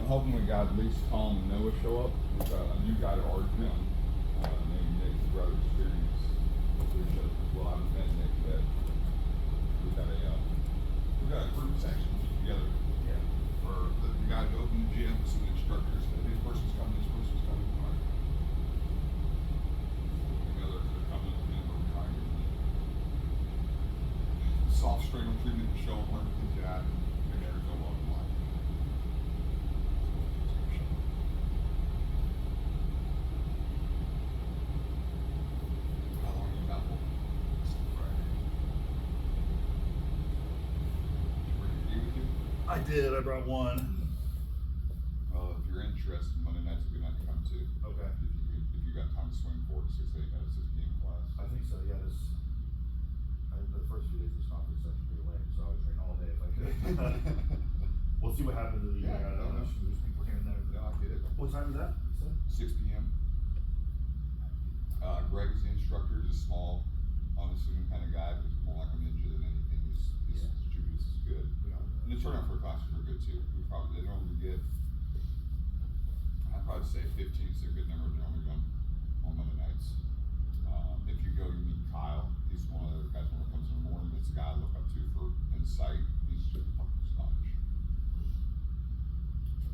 I'm hoping we got at least Tom and Noah show up. We've got a new guy to our gym named Nick, his brother Experience. Well, I haven't met Nick yet. We've got a group section together. Yeah. For the guys to open the gym, some instructors. This person's coming, this person's coming. Right. The others are coming, and we're trying to soft strain treatment to show them where everything's at and make sure there's no love in life. How long are you about for? Friday. Did you bring your key with you? I did. I brought one. Well, if you're interested, Monday night's a good night to come to. Okay. If you got time to swing for it, 6 8 at a 6 p.m. class. I think so. Yeah. The first few days of this conference is actually pretty lame, so I would train all day if I could. We'll see what happens in the evening. Yeah, I don't know. There's people here and there. No, I get it. What time is that? You said? 6 p.m. Greg is the instructor. He's a small, unassuming kind of guy, but he's more like a ninja than anything. His jujitsu is good. And the turnout for classes are good too. They normally get, I'd probably say 15 is a good number to normally run on Monday nights. If you go, you meet Kyle. He's one of the guys when it comes in the morning. It's a guy I look up to for insight. He's just fucking sponge.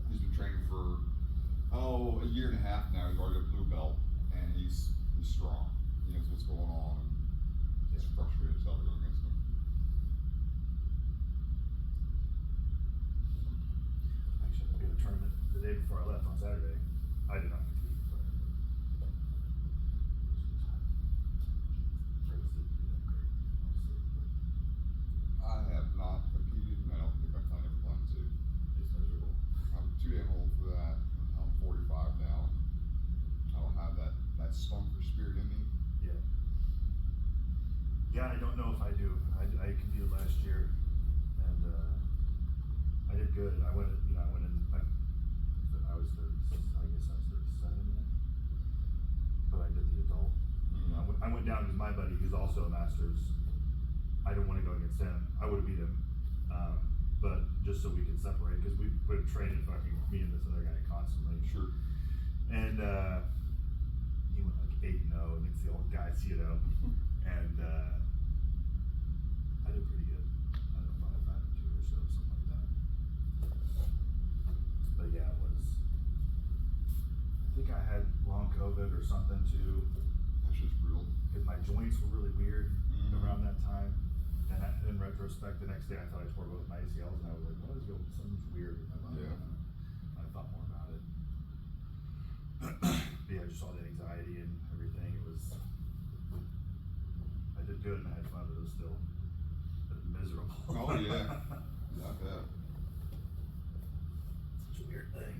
He's been training for a year and a half now. He's already a blue belt, and he's strong. He knows what's going on, and he's frustrated himself going against him. Actually, we had a tournament the day before I left on Saturday. I did not compete, but I have not competed, and I don't think I plan ever plan to. it's miserable. I'm too damn old for that. I'm 45 now. I don't have that spunker spirit in me. Yeah. Yeah, I don't know if I do. I competed last year, and I did good. I went in. I was 36. I guess I was 37 then. But I did the adult. Mm-hmm. I went down because my buddy, who's also a master's, I didn't want to go against him. I would have beat him, but just so we could separate, because we would have traded fucking me and this other guy constantly. Sure. And he went like 8-0 against the old guys, and I did pretty good. I don't know, 5-2 or so, something like that. But yeah, it was. I think I had long COVID or something too. That's just brutal. Because my joints were really weird around that time. And in retrospect, the next day I thought I tore both my ACLs, and I was like, what is going on? Something's weird with my body. Yeah. I thought more about it. But yeah, just all the anxiety and everything. It was. I did good and I had fun, but it was still miserable. Oh yeah. Not bad. Such a weird thing.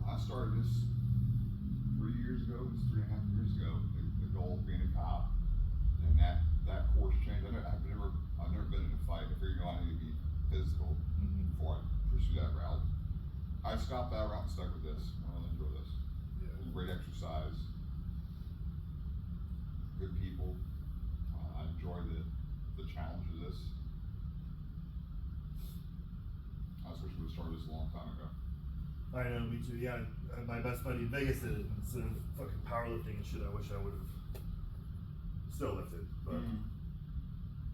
I started this 3 years ago. It was 3.5 years ago. The goal of being a cop, and that course changed. I've never been in a fight. I figured I need to be physical before I pursue that route. I stopped that route and stuck with this. I really enjoy this. Yeah. Great exercise. Good people. I enjoy the challenge of this. I was wishing we started this a long time ago. I know, me too. Yeah, my best buddy in Vegas did it instead of fucking powerlifting and shit. I wish I would have still lifted, but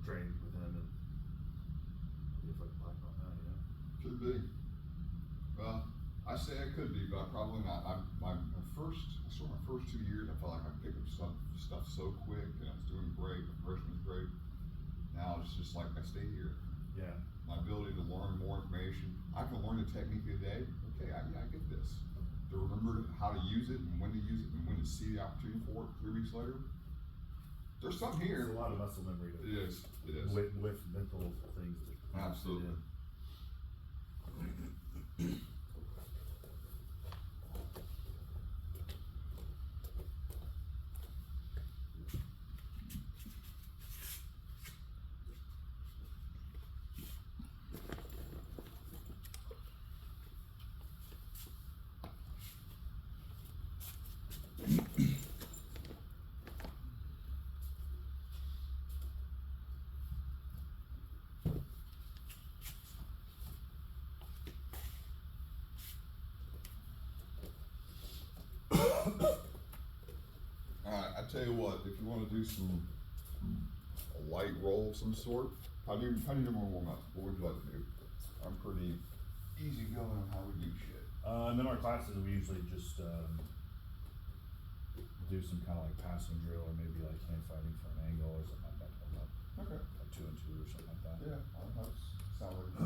trained with him and be a fucking black belt now, you know? Could be. Well, I say I could be, but probably not. My first 2 years, I felt like I picked up stuff so quick, and I was doing great. The progression was great. Now it's just like I stay here. Yeah. My ability to learn more information. I can learn the technique a day. Okay, I get this. To remember how to use it and when to use it and when to see the opportunity for it 3 weeks later. There's something here. There's a lot of muscle memory. It is. With mental things. Absolutely. tell you what, if you wanna do a light roll of some sort, how do you normally warm up? What would you like to do? I'm pretty easy going on how we do shit. In our classes, we usually just, do some kind of like passing drill or maybe like hand fighting for an angle or something like that. Okay. Like 2 and 2 or something like that. Yeah, that's sound like.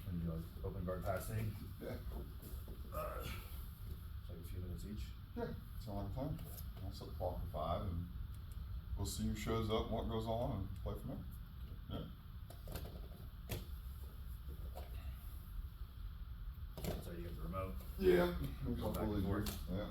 And do like open guard passing. Yeah. It's like a few minutes each. Yeah, sound like a plan. I'll set the clock for 5 and we'll see who shows up and what goes on and play from there. Yeah. That's how you get the remote. Yeah. Go back and forth. Yeah.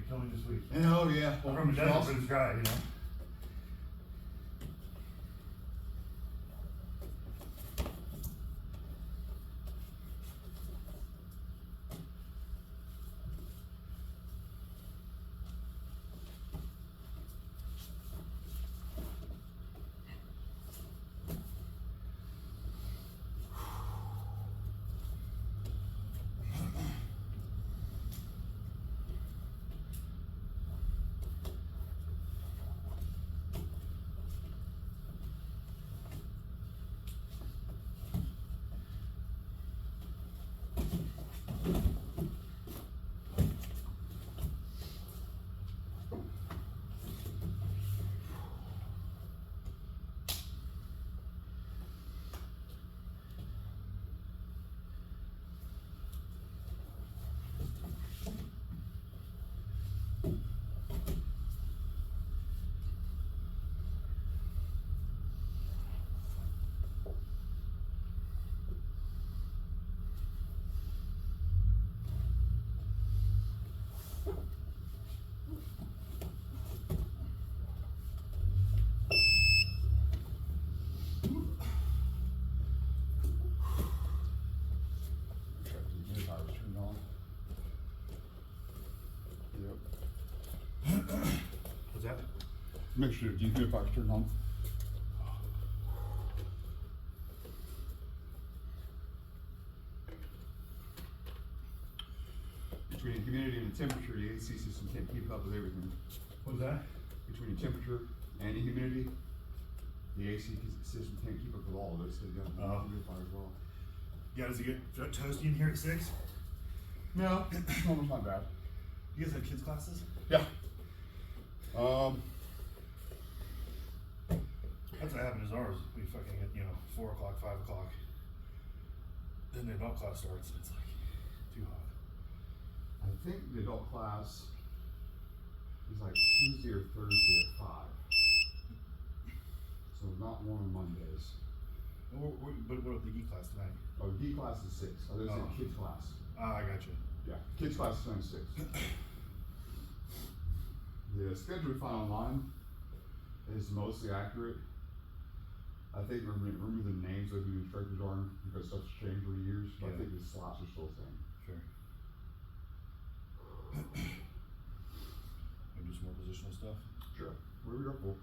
Coming this week. Oh yeah. Well, from a desert for this guy, you know. What's that? Mixture of dehumidifiers turned on. Between humidity and temperature, the AC system can't keep up with everything. What's that? Between the temperature and the humidity, the AC system can't keep up with all of it, so you got a humidifier as well. Yeah, does it get toasty in here at 6? No, almost not bad. You guys have kids classes? Yeah. That's what happened is ours. We fucking get, 4 o'clock, 5 o'clock. Then the adult class starts and it's like too hot. I think the adult class is like Tuesday or Thursday at 5. So not one on Mondays. What about the geek class tonight? Oh, D class is 6. Oh, there's a kids class. Ah, I got you. Yeah, kids class is only 6. The schedule we find online is mostly accurate. I think remove the names of who the instructors are because stuff's changed over the years, but I think the slots are still the same. Sure. We do some more positional stuff? Sure. Where we go for?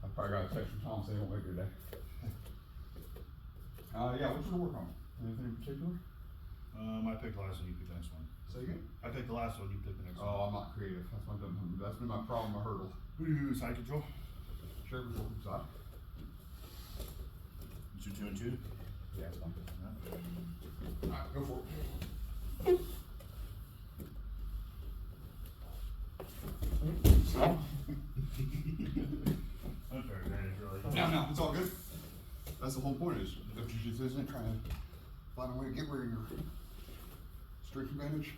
I probably got a text from Tom saying he won't make it today. Yeah, what you gonna work on? Anything in particular? I picked the last one, you picked the next one. Say again? I picked the last one, you picked the next one. Oh, I'm not creative. That's been my problem, my hurdle. What do you do, side control? Sure, we will decide. 2, 2, and 2? Yeah, it's fine. Yeah. Alright, go for it. Unfair advantage, really. No, it's all good. That's the whole point is, if you just isn't trying to find a way to get where your strength advantage.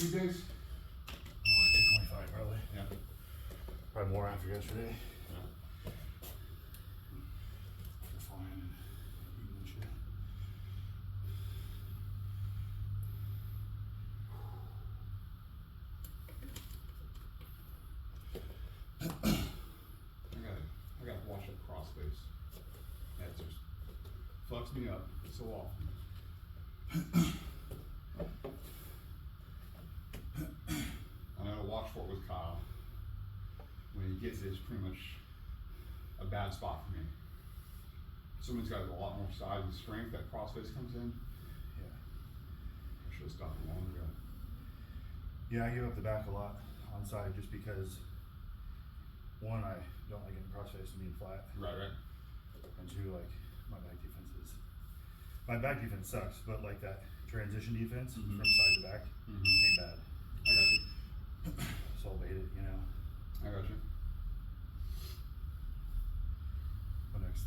these days? Oh, 225 probably. Yeah. Probably more after yesterday. Yeah. After flying and eating and shit. I gotta wash up crossface. That just fucks me up so often. I gotta watch for it with Kyle. When he gets it, it's pretty much a bad spot for me. Someone's got a lot more size and strength that crossface comes in. Yeah. I should have stopped long ago. Yeah, I give up the back a lot on side just because one, I don't like getting crossface and being flat. Right. And two, like my back defense sucks, but like that transition defense from side to back ain't bad. I got you. So I'll bait it, you know. I got you. What next?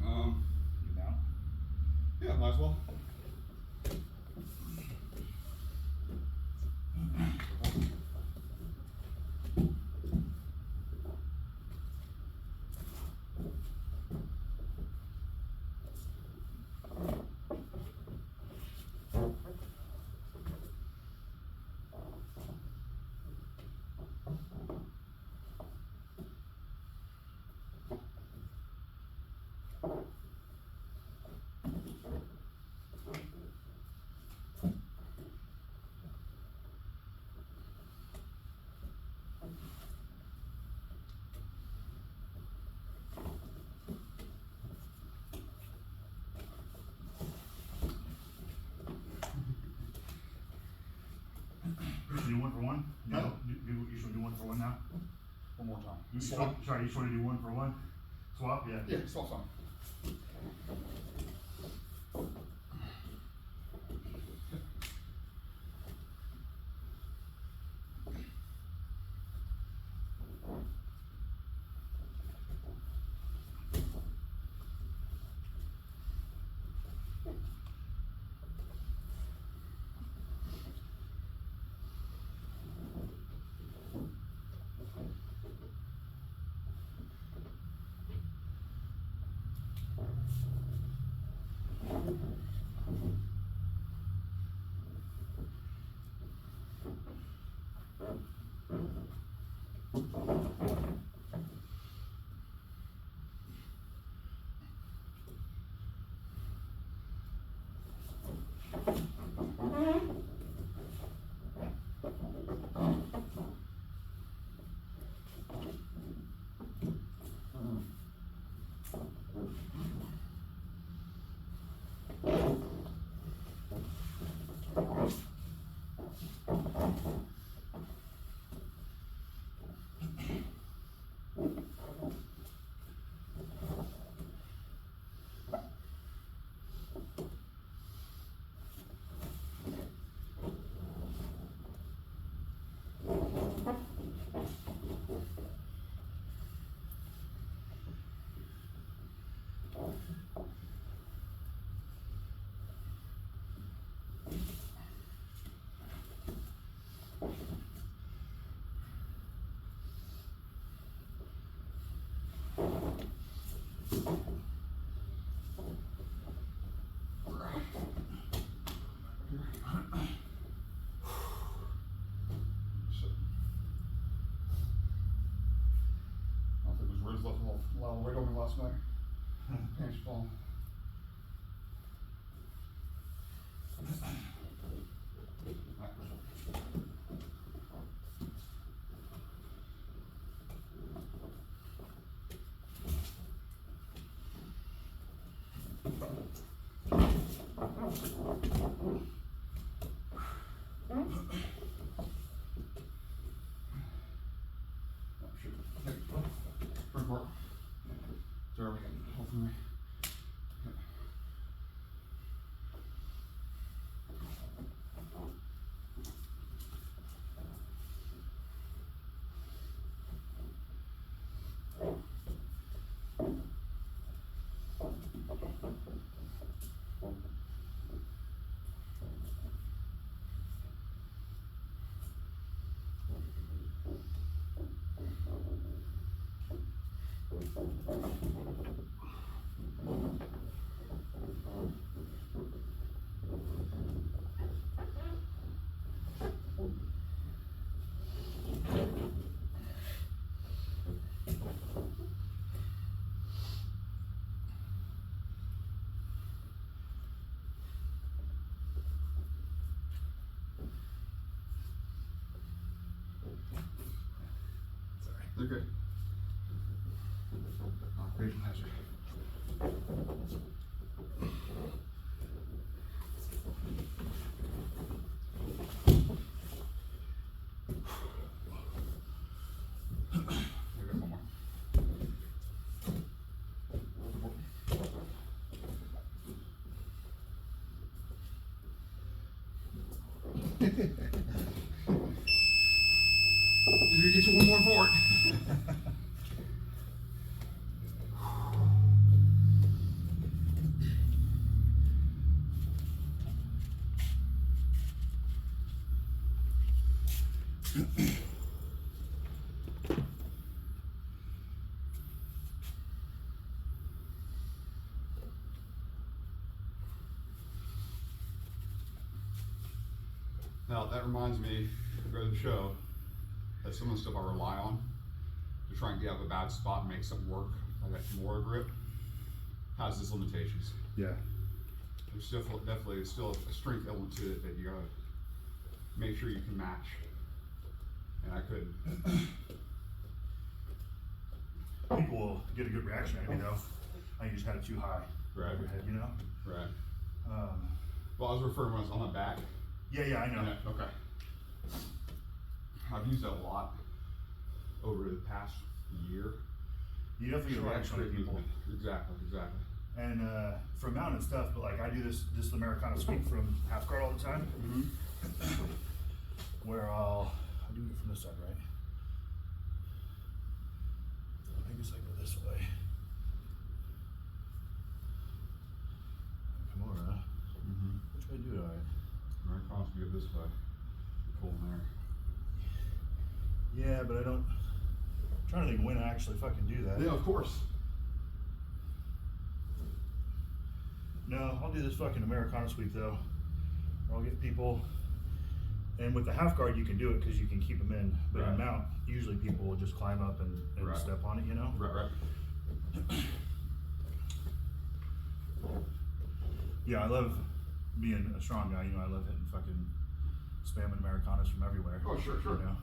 Um, You mount? yeah, might as well. You should do one for one? Huh? You should do one for one now? One more time. Sorry, you just want to do one for one? Swap? Yeah. Yeah, swap some. Right on me last night. Pants falling. Report. Sorry, hopefully. They're good. Oh, great pleasure. Here, one more. You get you one more for it. Now that reminds me, go to the show, that some of the stuff I rely on to try and get out of a bad spot and make something work, like that Kimura grip, has its limitations. Yeah. There's definitely still a strength element to it that you gotta make sure you can match. And I couldn't. People will get a good reaction out of me though. I think you just had it too high. Right. Overhead, you know? Right. Well, I was referring when I was on my back. Yeah, I know. Yeah, okay. I've used that a lot over the past year. You definitely get a reaction out of people. Exactly. And for mountain and stuff, but like I do this Americana sweep from half guard all the time. Mm-hmm. Where I do it from this side, right? I guess I go this way. Kimura. Mm-hmm. Which way do I? Americana's good this way. Pull in there. Yeah, but I don't. I'm trying to think when I actually fucking do that. Yeah, of course. No, I'll do this fucking Americana sweep though. I'll get people, and with the half guard you can do it because you can keep them in. But Right. in mount, usually people will just climb up and Right. step on it, you know? Right. Yeah, I love being a strong guy. You know, I love hitting fucking spamming Americanas from everywhere. Oh, sure. You know?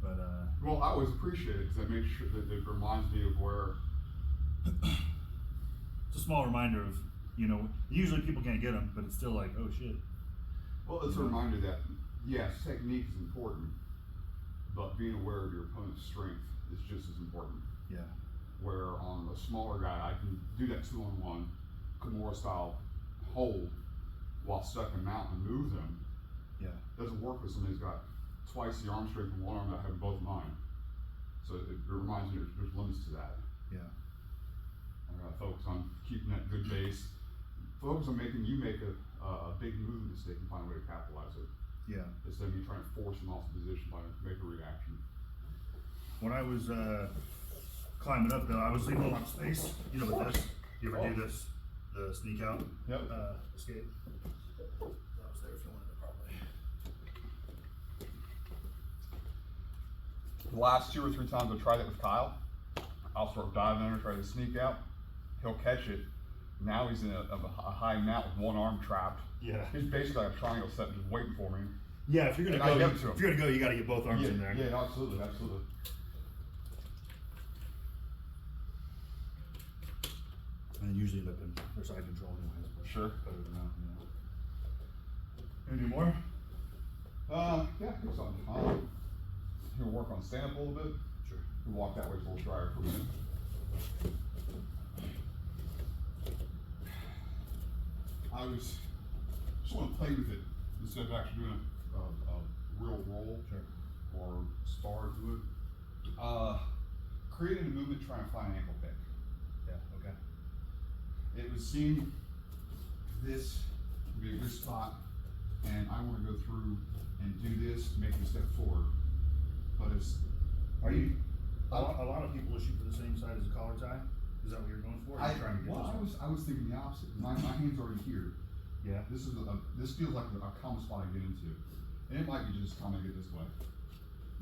But Well, I always appreciate it because it makes sure that it reminds me of where. it's a small reminder of, you know, usually people can't get them, but it's still like, oh shit. Well, it's a reminder that yes, technique is important, but being aware of your opponent's strength is just as important. Yeah. Where on a smaller guy, I can do that 2-on-1 Kimura style hold while stuck in mount and move them. Yeah. Doesn't work with somebody who's got twice the arm strength in one arm that I have both mine. So it reminds me there's limits to that. Yeah. I gotta focus on keeping that good base. Focus on making you make a big movement mistake and find a way to capitalize it. Yeah. Instead of you trying to force them off the position by make a reaction. When I was climbing up though, I was leaving a lot of space. You know, with this, you ever do this, the sneak out escape? That was there if you wanted it probably. The last 2 or 3 times I tried it with Kyle, I'll start diving under, try to sneak out. He'll catch it. Now he's in a high mount with one arm trapped. Yeah. He's basically like a triangle set just waiting for me. Yeah, if you're gonna And I go, give it to him. if you're gonna go, you gotta get both arms in there. Yeah, absolutely. And usually end up in their side control anyways. But Sure. Better than that, you know. Any more? Yeah, do something. He'll work on stand up a little bit. Sure. We'll walk that way to a little drier for a minute. I just want to play with it instead of actually doing a real roll. Sure. Or spar if you would. Creating a movement, trying to find an ankle pick. Yeah, okay. It would seem this would be a good spot, and I want to go through and do this to make me step forward. But it's, Are you A lot of people will shoot for the same side as a collar tie. Is that what you're going for? Or are you trying to get this one? I was thinking the opposite. My hand's already here. Yeah. This feels like a common spot I get into, and it might be just kind of get this way.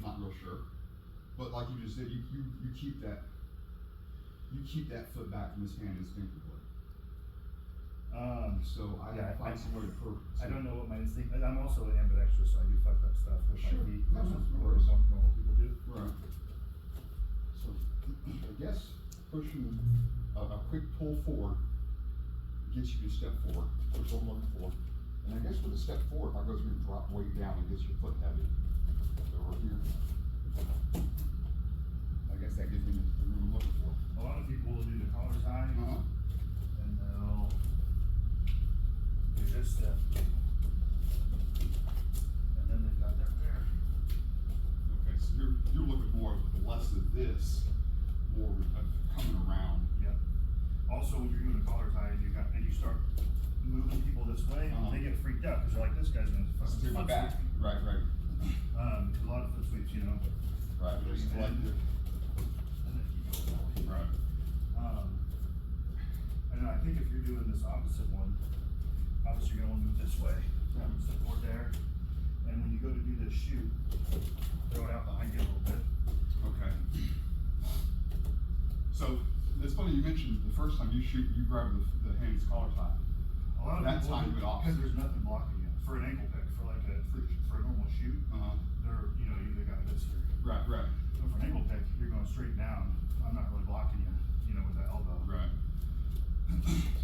Not real sure, but like you just said, you keep that foot back from his hand instinctively. So I find some way to I don't know what my instinct. I'm also an ambidextrous, so I do fucked up stuff with Sure. my feet. No, Versus no what worries. normal people do. Right. So I guess pushing a quick pull forward gets you to step forward, which I'm looking for. And I guess with a step forward, if I go through and drop weight down, it gets your foot heavy. Over here. I guess that gives me the room I'm looking for. A lot of people will do the collar tie, and they'll do this step, and then they've got that there. Okay, so you're looking more less of this, more of coming around. Yep. Also, when you're doing a collar tie and you start moving people this way, they get freaked out because they're like, this guy's gonna fucking To my back. Right. a lot of foot sweeps, you know. Right, just like and then keep going that way. right. And then I think if you're doing this opposite one, obviously you're gonna wanna move this way, step forward there, and when you go to do this shoot, throw it out behind you a little bit. Okay. So it's funny you mentioned the first time you shoot, you grab the hand's collar tie. A lot of That people time you would because there's nothing blocking you. For an ankle pick, for like for a normal shoot, they're you got this here. Right. But for an ankle pick, you're going straight down. I'm not really blocking you, with that elbow. Right.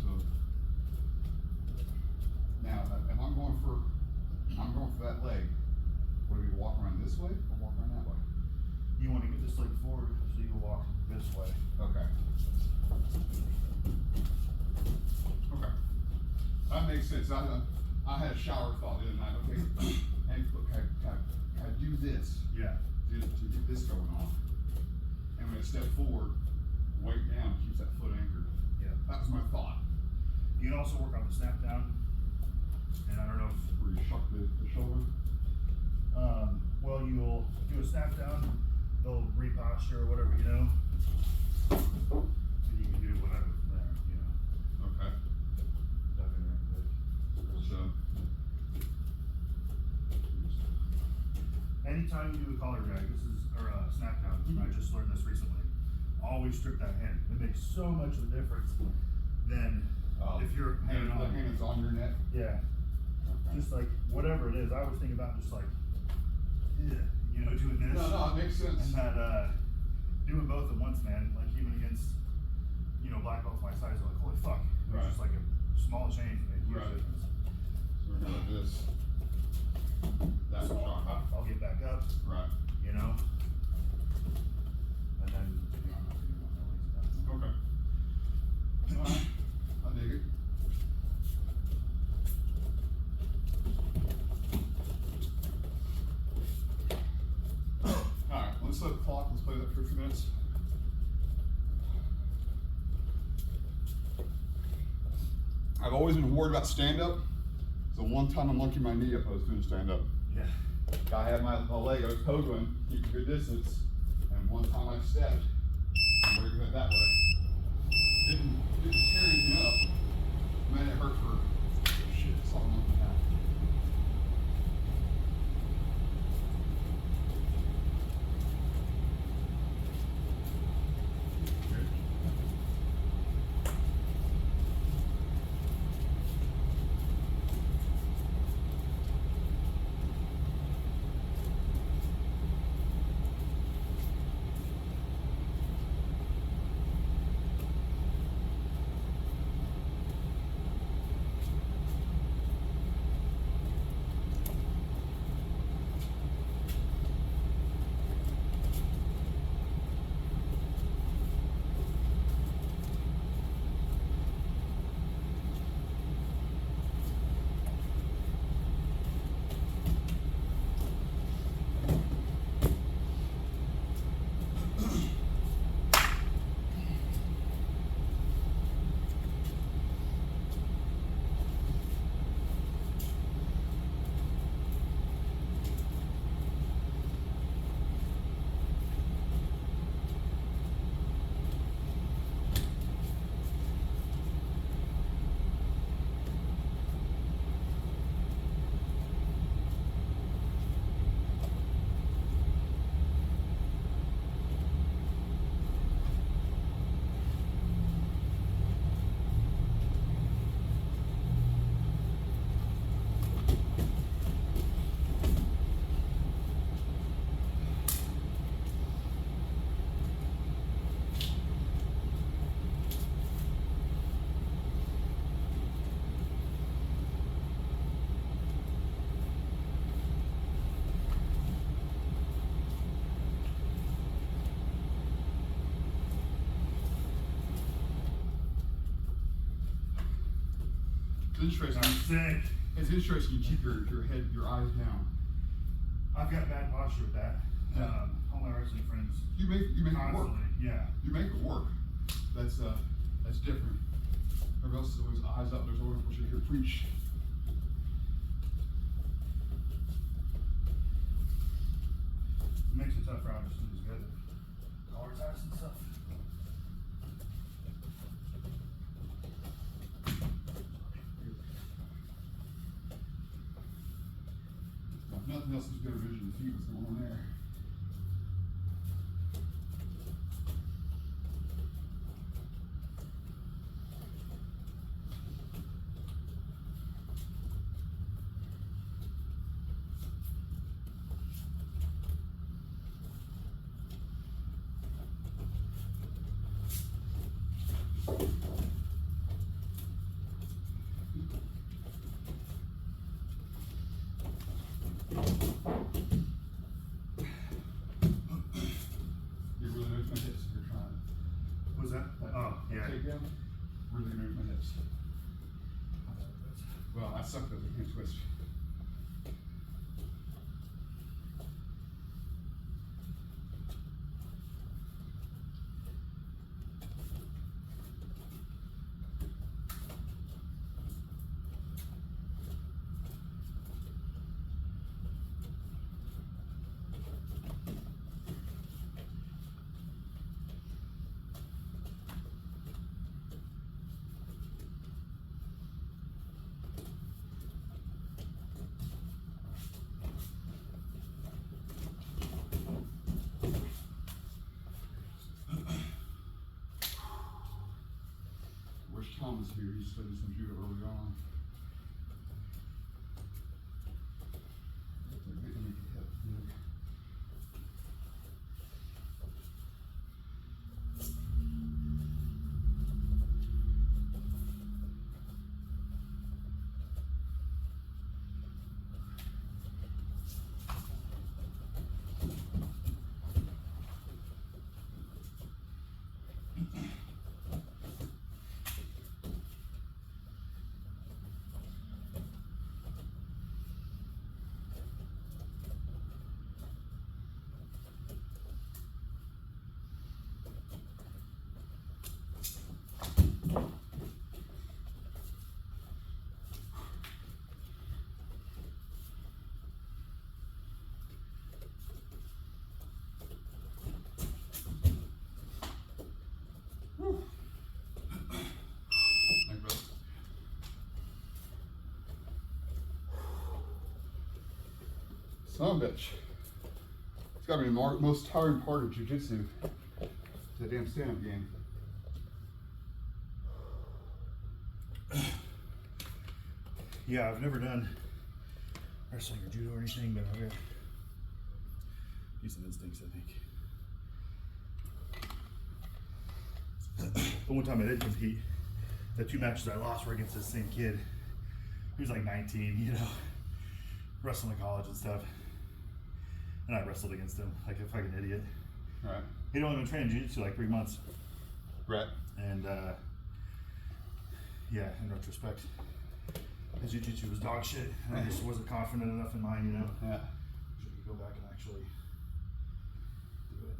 So now, if I'm going for that leg, would we walk around this way or walk around that way? You want to get this leg forward, so you walk this way. Okay. That makes sense. I had a shower thought the other night. Okay, and can I do this? Yeah. To get this going on. And when I step forward, weight down keeps that foot anchored. Yeah. That was my thought. You can also work on the snap down. And I don't know if Where you shuck the shoulder. well, you'll do a snap down, they'll reposture or whatever, and you can do whatever from there, Okay. Duck in there quick. So. Anytime you do a collar drag, or a snap down, I just learned this recently, always strip that hand. It makes so much of a difference than if you're hanging on. The hand is on your neck. Yeah. Okay. Just like whatever it is, I always think about just like, doing this. No, it makes sense. And that doing both at once, man. Like even against, black belts my size, like holy fuck. Right. It's just like a small change made a huge Right. difference. So we're gonna do this. That's So what I'm talking about. I'll get back up, Right. and then I'm not gonna do one Okay. Alright. I dig it. Alright, let's set the clock. Let's play that for a few minutes. I've always been worried about stand-up. So one time I'm lunking my knee up, I was doing stand-up. Yeah. I had my leg, I was pogoing, keep a good distance, and one time I stepped, I'm going to go that way. Didn't tear anything up. Man, it hurt for shit, it's all a month and a half. It's interesting. I'm sick. It's interesting. You keep your head, your eyes down. I've got bad posture with that. Yeah. All my wrestling friends. You make it work. Constantly, yeah. You make it work. That's different. Everybody else is always eyes up. There's always people here preach. It makes it tough for others to do good. Collar ties and stuff. If nothing else is better vision to see what's going on there. You really notice my hips if you're trying. What's that? Oh, yeah. Take down. Really notice my hips. Well, I suck those. I can't twist. Wish Tom was here. He studied some judo early on. They can make it hip big. Thank you, brother. Son of a bitch. It's gotta be the most tiring part of jiu-jitsu. The damn stand-up game. Yeah, I've never done wrestling or judo or anything, but I've got decent instincts, I think. The one time I did compete, the 2 matches I lost were against this same kid. He was like 19, you know, wrestling in college and stuff. And I wrestled against him like a fucking idiot. Right. He'd only been training jiu-jitsu like 3 months. Right. And yeah, in retrospect, his jiu-jitsu was dog shit. And I just wasn't confident enough in mine, you know. Yeah. Should we go back and actually do it?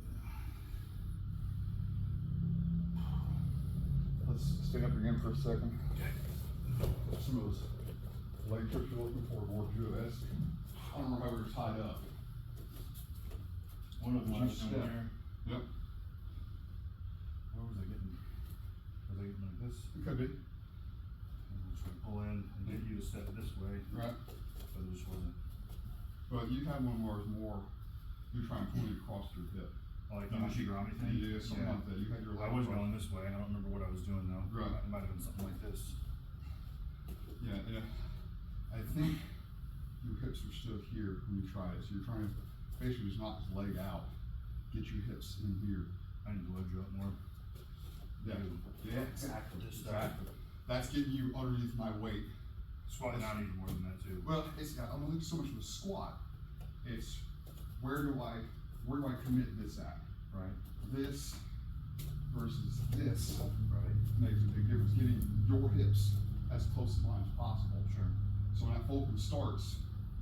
Let's stand up again for a second. Some of those leg trips you're looking for more judo-esque. I don't remember how we were tied up. One of them Did you was down step? there. Yep. What was I getting? Was I getting like this? It could be. I'm just gonna pull in and get you to step this way. Right. But it just wasn't. But you had one where it was more, you're trying to pull it across your hip. Like the Nishigami thing? Yeah, something like that. You had your I leg was across. going this way, and I don't remember what I was doing though. Right. It might have been something like this. Yeah, yeah. I think your hips are still here when you try it. So you're trying to basically just knock his leg out. Get your hips in here. I need to load you up more. Yeah. Yeah. Exactly. Exactly. That's getting you underneath my weight. Squatting out even more than that too. Well, it's not only so much of a squat. It's where do I commit this at? Right. This versus this Right. makes a big difference. Getting your hips as close to mine as possible. Sure. So when that fulcrum starts,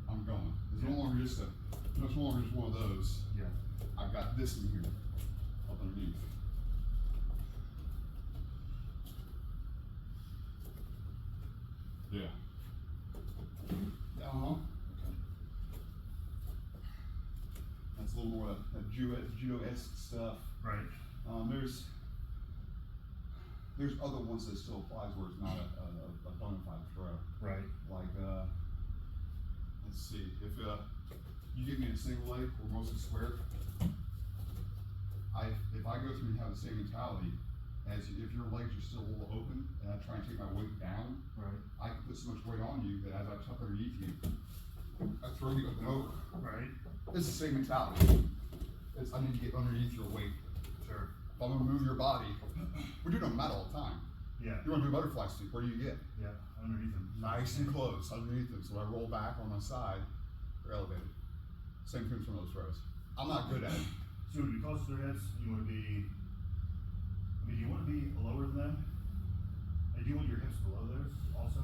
I'm going. It's no longer just it's no longer just one of those. Yeah. I've got this in here, up underneath. Yeah. Uh-huh. Okay. That's a little more judo-esque stuff. Right. There's other ones that still applies where it's not a bona fide throw. Right. Like, let's see, if you get me in a single leg or mostly square, if I go through and have the same mentality as if your legs are still a little open and I try and take my weight down, Right. I can put so much weight on you that as I tuck underneath you, I throw you up and over. Right. It's the same mentality. I need to get underneath your weight. Sure. If I'm gonna move your body, we're doing a mat all the time. Yeah. You wanna do a butterfly sweep, where do you get? Yeah. Underneath them. Nice and close underneath them. So I roll back on my side, they're elevated. Same thing from those throws. I'm not good at it. So you want to be close to their heads, you want to be, do you want to be lower than them? And do you want your hips below theirs also?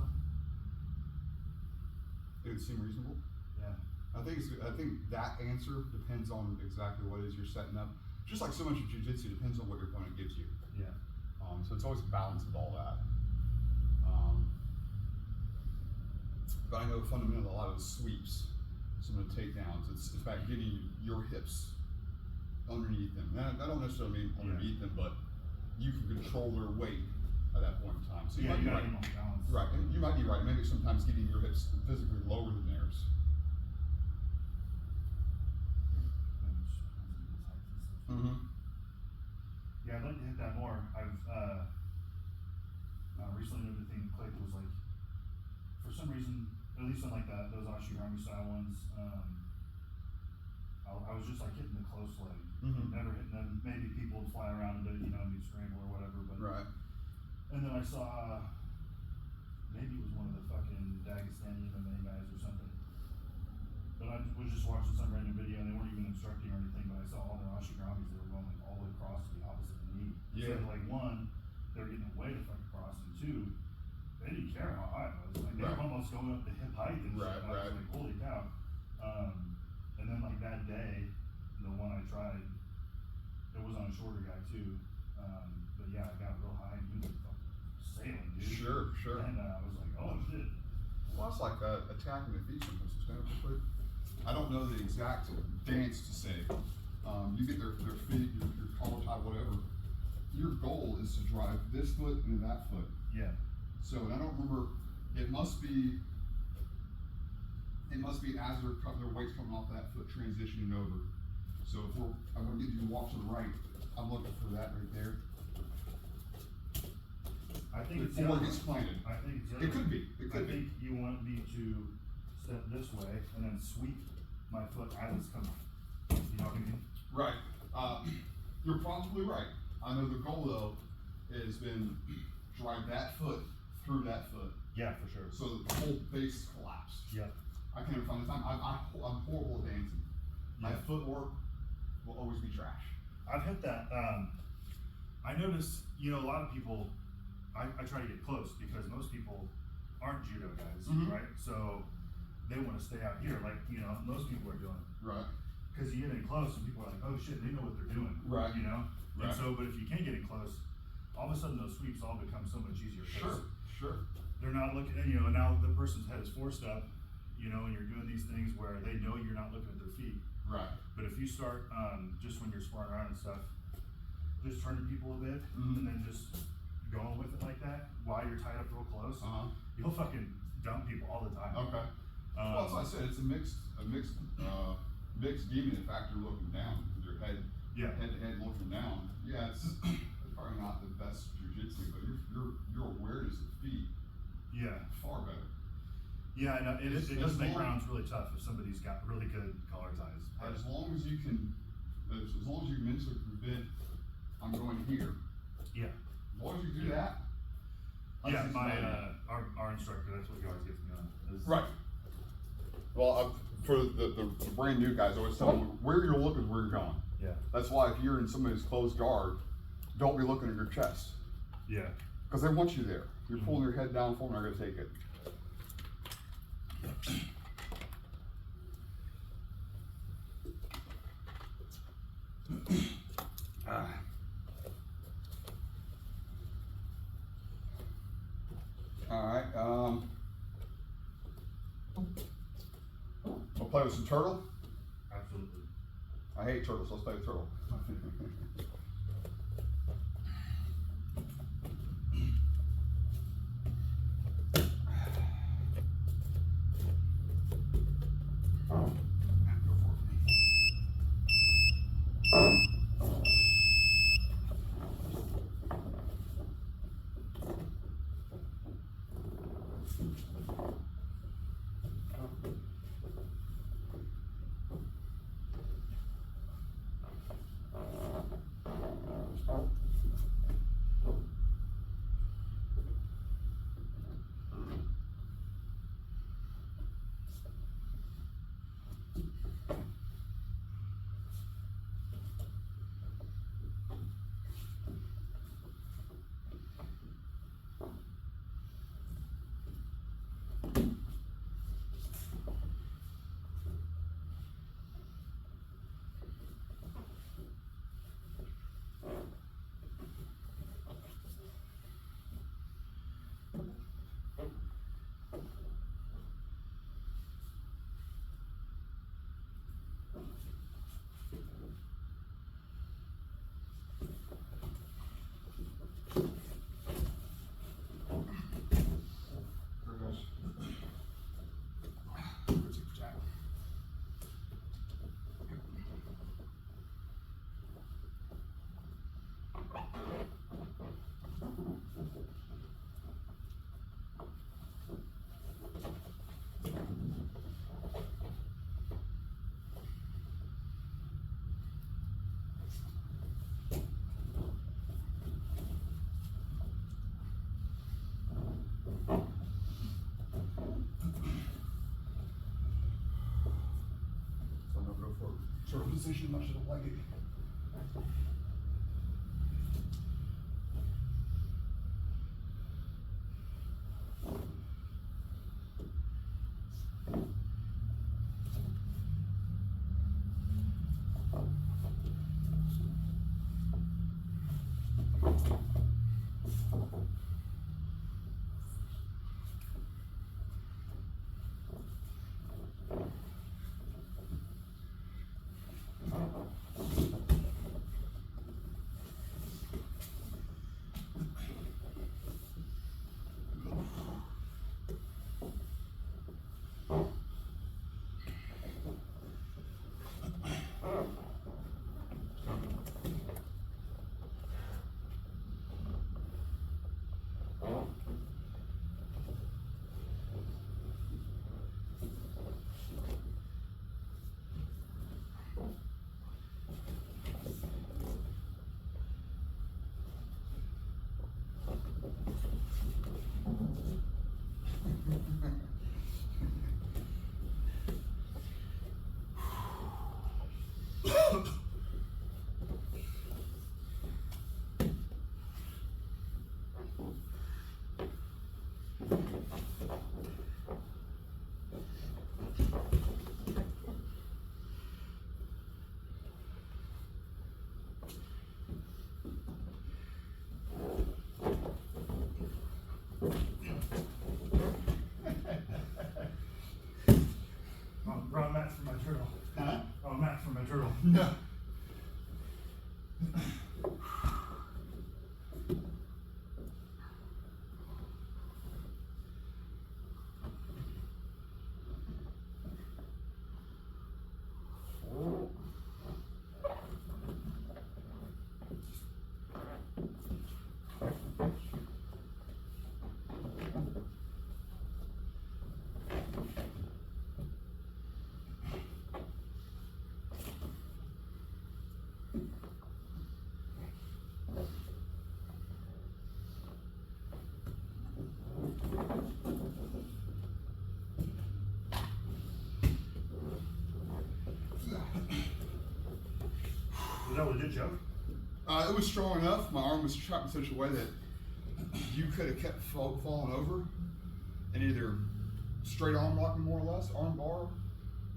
It would seem reasonable. Yeah. I think that answer depends on exactly what it is you're setting up. Just like so much of jiu-jitsu depends on what your opponent gives you. Yeah. So it's always a balance of all that. But I know fundamentally a lot of the sweeps, some of the takedowns, it's about getting your hips underneath them. And I don't necessarily mean underneath them, but you can control their weight at that point in time. So you Yeah, might you be gotta right. get them on balance. Right, and you might be right. Maybe sometimes getting your hips physically lower than theirs. Mm-hmm. Yeah, I'd like to hit that more. I've recently another thing that clicked was like, for some reason, at least on like those Ashigami style ones, I was just like hitting the close leg, never hitting them. Maybe people would fly around and you'd scramble or whatever, but Right. And then I saw, maybe it was one of the fucking Dagestani MMA guys or something. But I was just watching some random video and they weren't even instructing or anything, but I saw all their Ashigamis, they were going like all the way across to the opposite knee. Yeah. So like one, they were getting away to fucking cross, and two, they didn't care how high it was. Like they were Right. almost going up to hip height and Right, shit. I right. was like, holy cow. And then like that day, the one I tried, it was on a shorter guy too. But yeah, I got real high and he was fucking sailing, dude. Sure. And I was like, oh shit. Well, it's like attacking the feet sometimes. I don't know the exact dance to say. You get their feet, your collar tie, whatever. Your goal is to drive this foot into that foot. Yeah. So, and I don't remember. It must be as their weight's coming off that foot, transitioning over. So if I'm gonna get you to walk to the right, I'm looking for that right there. I think it's Before it gets planted. I think it's the It other could way. be. It could I think you want me to step this way and then sweep my foot as it's coming. You know what I mean? Right. You're probably right. I know the goal though has been drive that foot through that foot. Yeah, for sure. So the whole base is collapsed. Yeah. I can't even find the time. I'm horrible at dancing. My Yeah. footwork will always be trash. I've hit that. I notice, a lot of people, I try to get close because most people aren't judo guys, right? So they want to stay out here like, most people are doing. Right. Because you get in close and people are like, oh shit, they know what they're doing. Right. And Right. so, but if you can't get in close, all of a sudden those sweeps all become so much easier. 'Cause Sure. they're not looking, and now the person's head is forced up, and you're doing these things where they know you're not looking at their feet. Right. But if you start, just when you're sparring around and stuff, just turning people a bit, Mhm. and then just going with it like that, while you're tied up real close, you'll fucking dump people all the time. Okay. Well, as I said, it's a mixed demon factor looking down with your head to head looking down. Yeah, it's probably not the best jiu-jitsu, but your awareness of feet Yeah. far better. Yeah, and it As does make long- rounds really tough if somebody's got really good collar ties. But As long as you can, as long as you mentally prevent, I'm going here. yeah. As long as you do that. Yeah, that's my about it. our instructor, that's what he always gets me on. Is, Right. Well, for the brand new guys, I always tell them where you're looking is where you're going. Yeah. That's why if you're in somebody's closed guard, don't be looking at your chest Yeah. because they want you there. You're pulling your head down for them, they're gonna take it. Alright, we'll play with some turtle. Absolutely. I hate turtles, let's play with turtle. Turtle position, I should have liked it. Wrong match for my turtle. Huh? Wrong match for my turtle. No. Was that a legit joke? It was strong enough. My arm was trapped in such a way that you could have kept falling over and either straight arm lock me more or less, arm bar,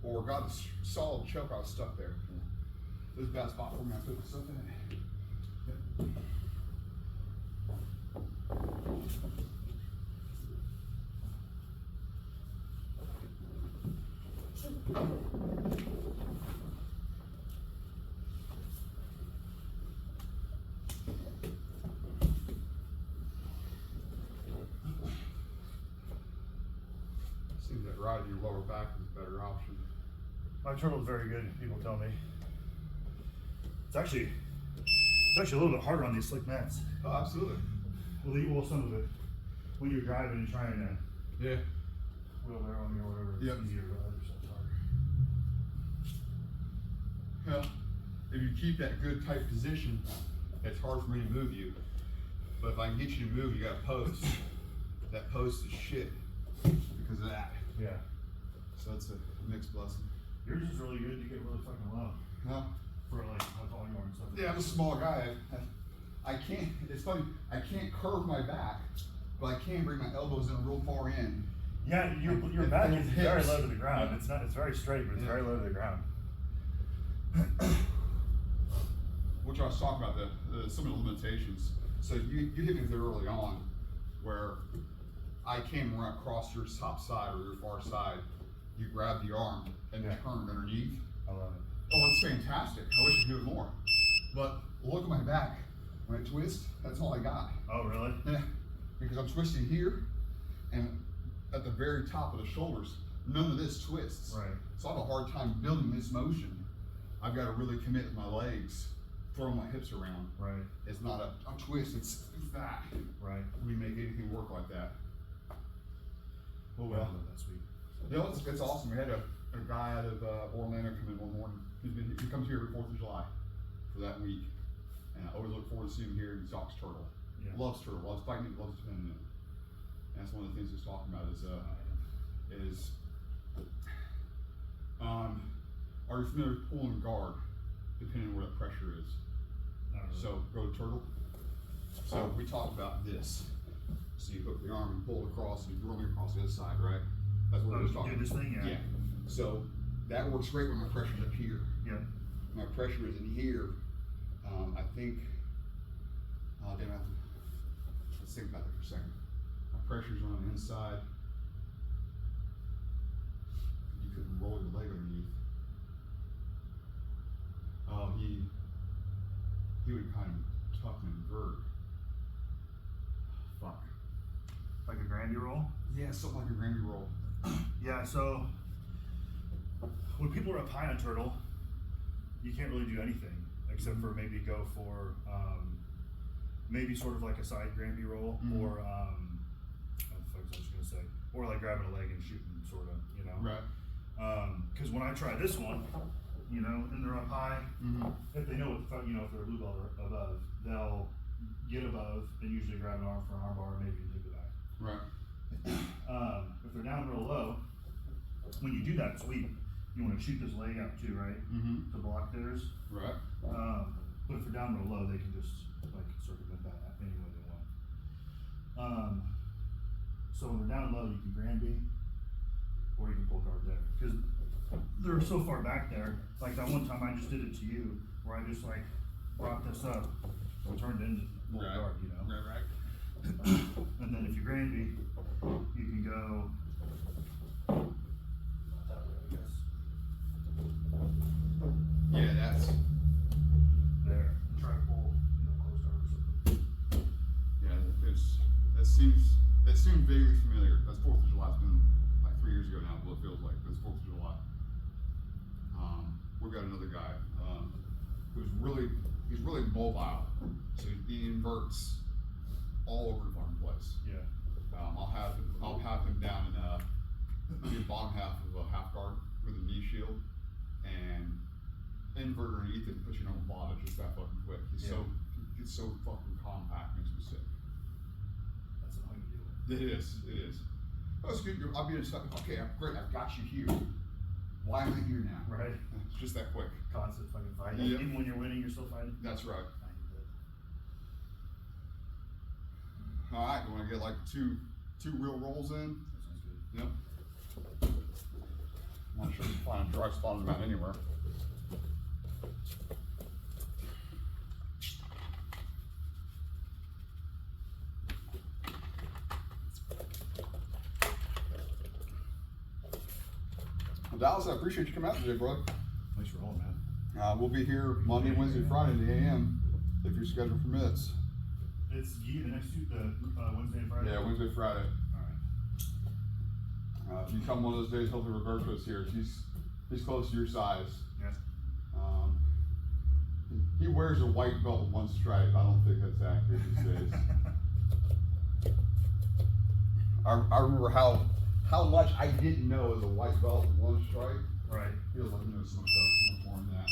or got a solid choke. I was stuck there. This is a bad spot for me. I put myself in it. Yep. Seems that riding your lower back is a better option. My turtle's very good, people tell me. It's actually a little bit harder on these slick mats. Oh, absolutely. Well, some of it, when you're driving and trying to Yeah. wheelbarrow on me or whatever, it's Yep. easier, but other stuff's harder. Well, if you keep that good tight position, it's hard for me to move you. But if I can get you to move, you got a post. That post is shit because of that. Yeah. So it's a mixed blessing. Yours is really good. You get really fucking low Huh? for like high volume and stuff. Yeah, I'm a small guy. I can't, it's funny, I can't curve my back, but I can bring my elbows in real far in. Yeah, your And back those is very hips. low to the ground. Yeah. It's very straight, but it's Yeah. very low to the ground. Which I was talking about, some of the limitations. So you hit me there early on, where I came right across your top side or your far side. You grabbed the arm and Yeah. turned underneath. I love it. Oh, it's fantastic. I wish I could do it more. But look at my back. When I twist, that's all I got. Oh, really? Yeah. Because I'm twisting here and at the very top of the shoulders, none of this twists. Right. So I have a hard time building this motion. I've got to really commit with my legs, throw my hips around. Right. It's not a twist, it's that. Right. We make anything work like that. Oh, well, that's sweet. You know, it's awesome. We had a guy out of Orlando come in one morning. He comes here every 4th of July for that week. And I always look forward to seeing him here. He stalks turtle. Yeah. Loves turtle, loves fighting it, loves defending it. And that's one of the things he's talking about is are you familiar with pulling guard, depending on where the pressure is? So go to turtle. So we talked about this. So you hook the arm and pull it across and you throw it across the other side, right? That's what we were talking do this about. thing, yeah. Yeah. So that works great when my pressure's up here. Yeah. My pressure is in here. I think, let's think about that for a second. My pressure's on the inside. You couldn't roll your leg underneath. Oh, he would kind of tuck and invert. Fuck. Like a grandy roll? Yeah, something like a granny roll. Yeah, so when people are up high on turtle, you can't really do anything except for maybe go for maybe sort of like a side grandy roll or what the fuck was I just gonna say? Or like grabbing a leg and shooting, sort of, you know. Right. Because when I try this one, you know, and they're up high, if they know what the fuck, you know, if they're a blue belt or above, they'll get above and usually grab an arm for an arm bar or maybe take the back. Right. If they're down real low, when you do that sweep, you want to shoot this leg out too, right? To block theirs. Right. But if they're down real low, they can just like circumvent that any way they want. So when they're down low, you can granby, or you can pull guard there, because they're so far back there. Like that one time I just did it to you, where I just like brought this up and turned into pull guard, you know. Right. And then if you granby, you can go that way, I guess. Yeah, that's. There. Try to pull, you know, close guard or something. Yeah, that seems vaguely familiar. That's 4th of July. It's been like 3 years ago now, what it feels like, but it's 4th of July. We've got another guy he's really mobile. So he inverts all over the fucking place. Yeah. I'll have him down in the bottom half of a half guard with a knee shield and invert underneath it and put you on the bottom just that fucking quick. He's so fucking compact, makes me sick. That's how you do it. It is. Oh, it's good. I'll be in a second. Okay, great. I've got you here. Why am I here now? Right. It's just that quick. Constant fucking fighting. Yep. Even when you're winning, you're still fighting. That's right. All right, you want to get like two real rolls in? That sounds good. Yep. I'm not sure you can find a dry spot in the mat anywhere. Well, Dallas, I appreciate you coming out today, brother. Thanks for rolling, man. We'll be here Monday, Wednesday, Friday at 8 a.m. if your schedule permits. It's the next two, Wednesday and Friday. Yeah, Wednesday, Friday. All right. If you come one of those days, hopefully Roberto's here. He's close to your size. Yeah. He wears a white belt with one stripe. I don't think that's accurate these days. I remember how much I didn't know as a white belt with one stripe. Right. Feels like so much more than that.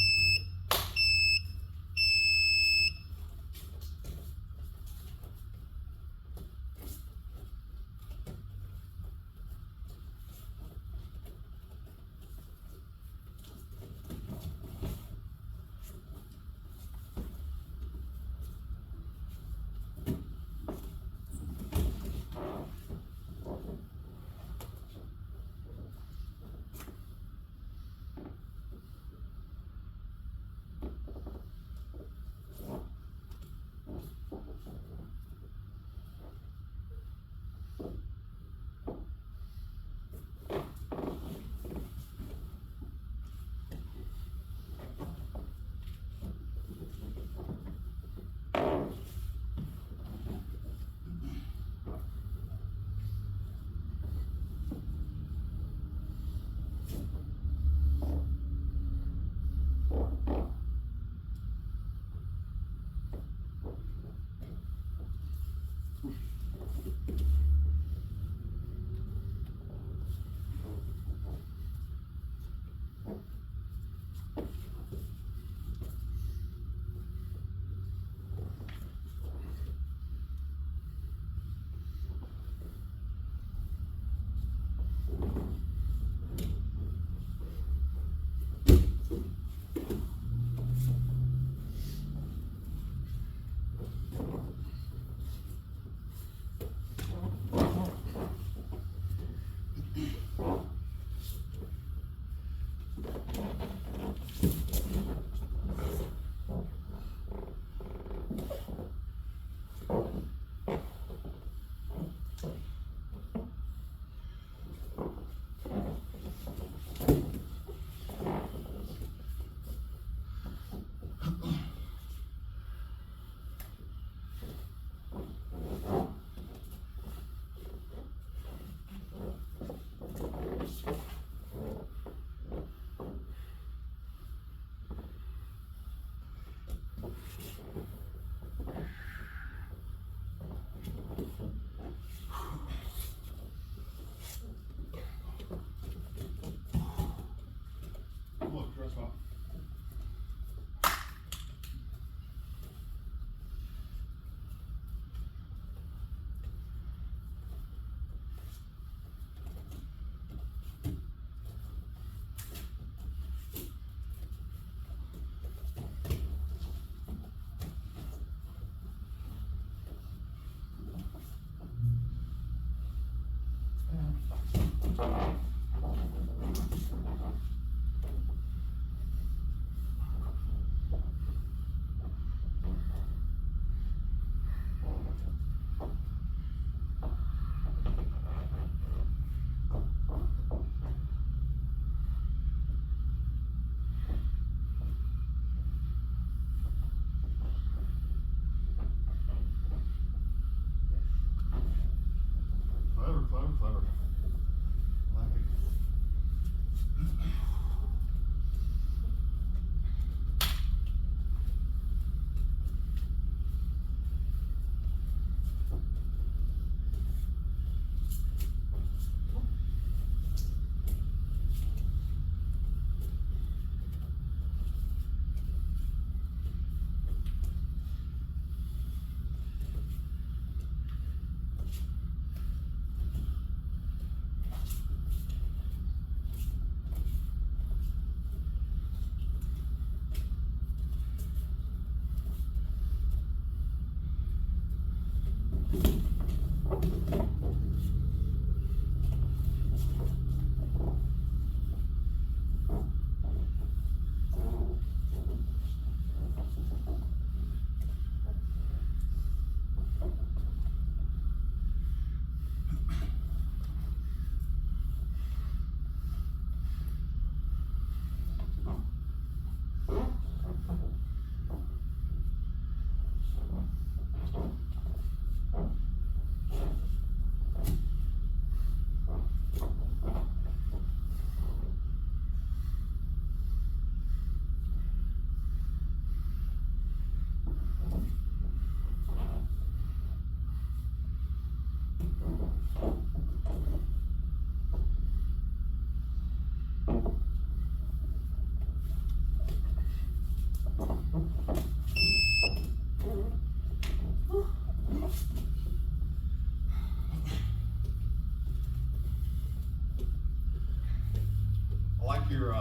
I like your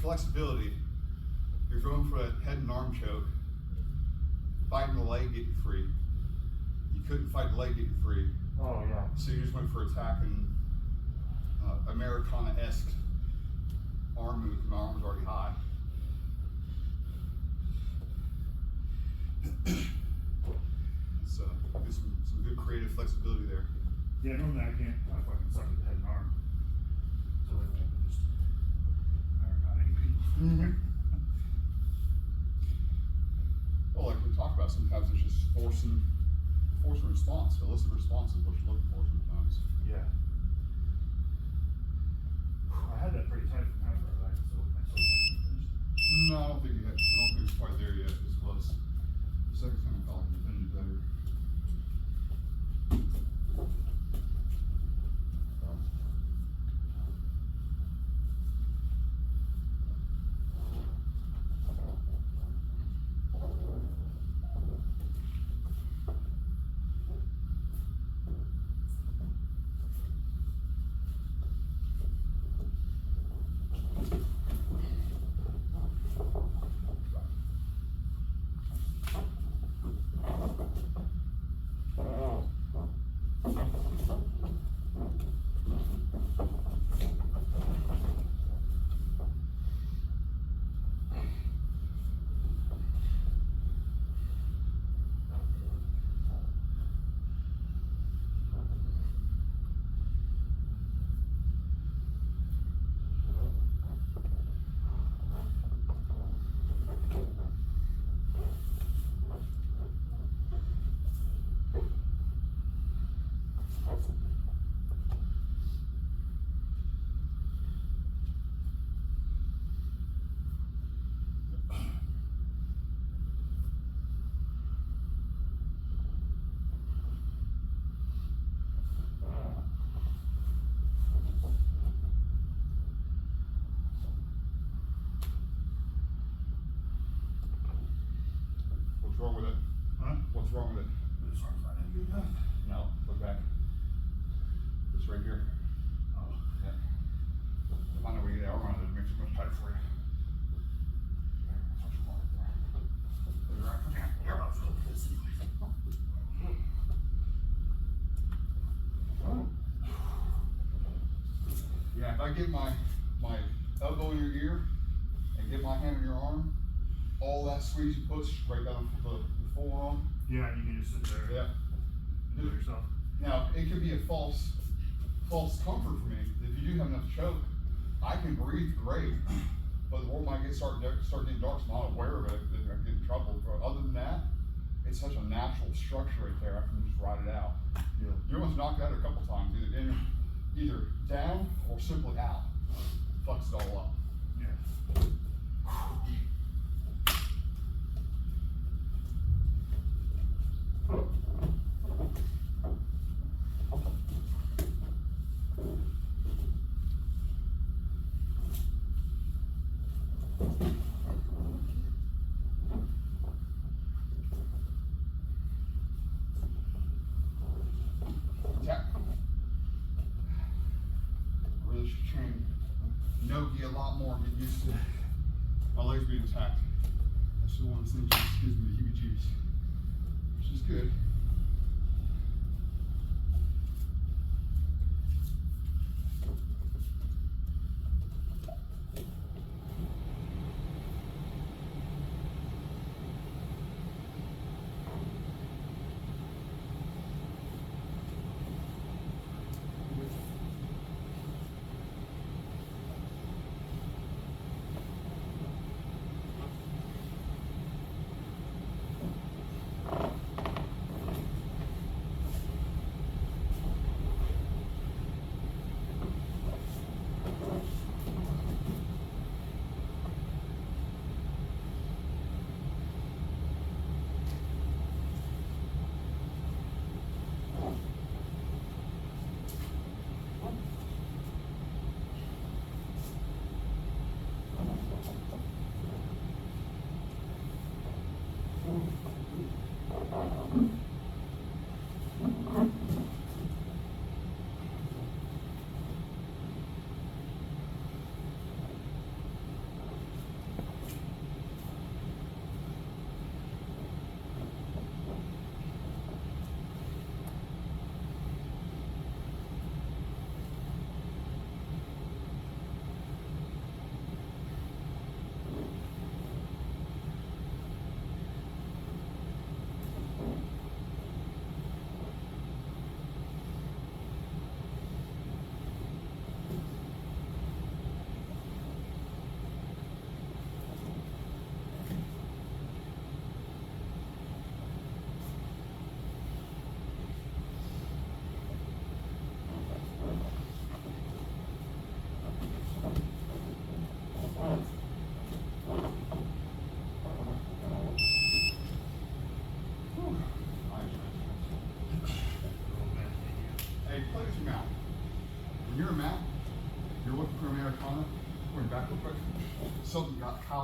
flexibility. You're going for that head and arm choke, fighting the leg getting free. You couldn't fight the leg getting free, Oh yeah. so you just went for attacking Americana-esque arm move. My arm was already high. So get some good creative flexibility there. Yeah, normally I can't. I fucking suck with the head and arm. So I can just Americana people. Well, like we talked about, sometimes it's just forcing response. Elicit response is what you're looking for sometimes. Yeah. I had that pretty tight from Hamburg. I still haven't finished. No, I don't think it's quite there yet. It's close. The second time I felt like it finished better. What's wrong with it? Huh? What's wrong with it? This arm's not in good enough. No, look back. It's right here. Oh. Yeah. Find a way to get the arm out of it, makes it much tighter for you. That's what you want right there. Put it right there. Yeah, I was going for this anyway. Yeah, if I get my elbow in your ear and get my hand in your arm, all that squeeze you push right down the forearm. Yeah, and you can just sit there. Yeah. Do it yourself. Now it could be a false comfort for me. If you do have enough choke, I can breathe great, but the world might start getting dark, so I'm not aware of it. I get in trouble. But other than that, it's such a natural structure right there. I can just ride it out. Yeah. You almost knocked out a couple times, either down or simply out. Flex it all up. Yeah. Tap. I really should train nongi a lot more, get used to my legs being attacked. That's just one of the things that gives me the heebie-jeebies, which is good.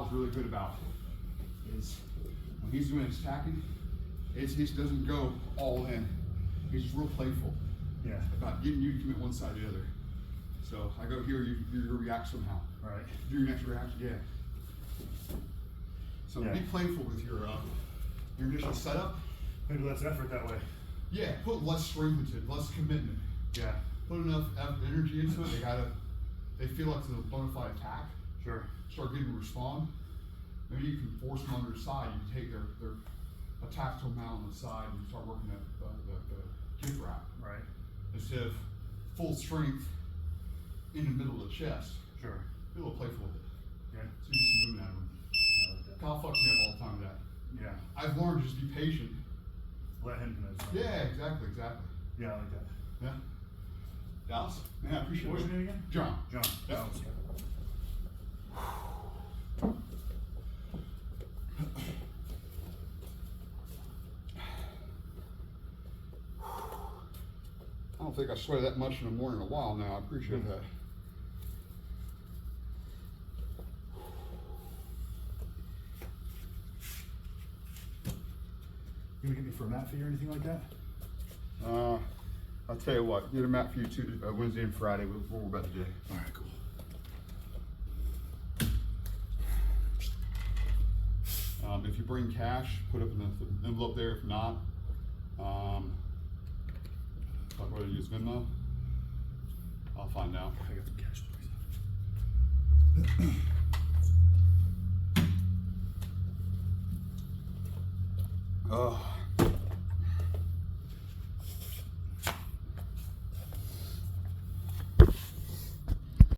Kyle's really good about is when he's doing his tacking, he doesn't go all in. He's just real playful. Yeah. About getting you to commit one side or the other. So I go here, you react somehow. Right. Do your next reaction, yeah. So Yeah. be playful with your initial setup. Maybe less effort that way. Yeah, put less strength into it, less commitment. Yeah. Put enough energy into it. They feel like it's a bona fide attack. Sure. Start getting to respond. Maybe you can force them on their side. You can take their attack to them out on the side and start working the kick wrap. Right. Instead of full strength in the middle of the chest. Sure. Be a little playful with it. Yeah. So you're just moving at them. I like that. Kyle fucks me up all the time with that. Yeah. I've learned to just be patient. Let him commit. Yeah, exactly. Yeah, I like that. Yeah. Dallas? Man, I appreciate What was it. your name again? John. John. Yep. Dallas. I don't think I sweated that much in the morning in a while now. I appreciate that. You gonna get me for a mat fee or anything like that? I'll tell you what, get a map for you Wednesday and Friday. What we're about to do. All right, cool. If you bring cash, put up in the envelope there. If not, talk about it, use Venmo. I'll find out. I got some cash, please. Oh.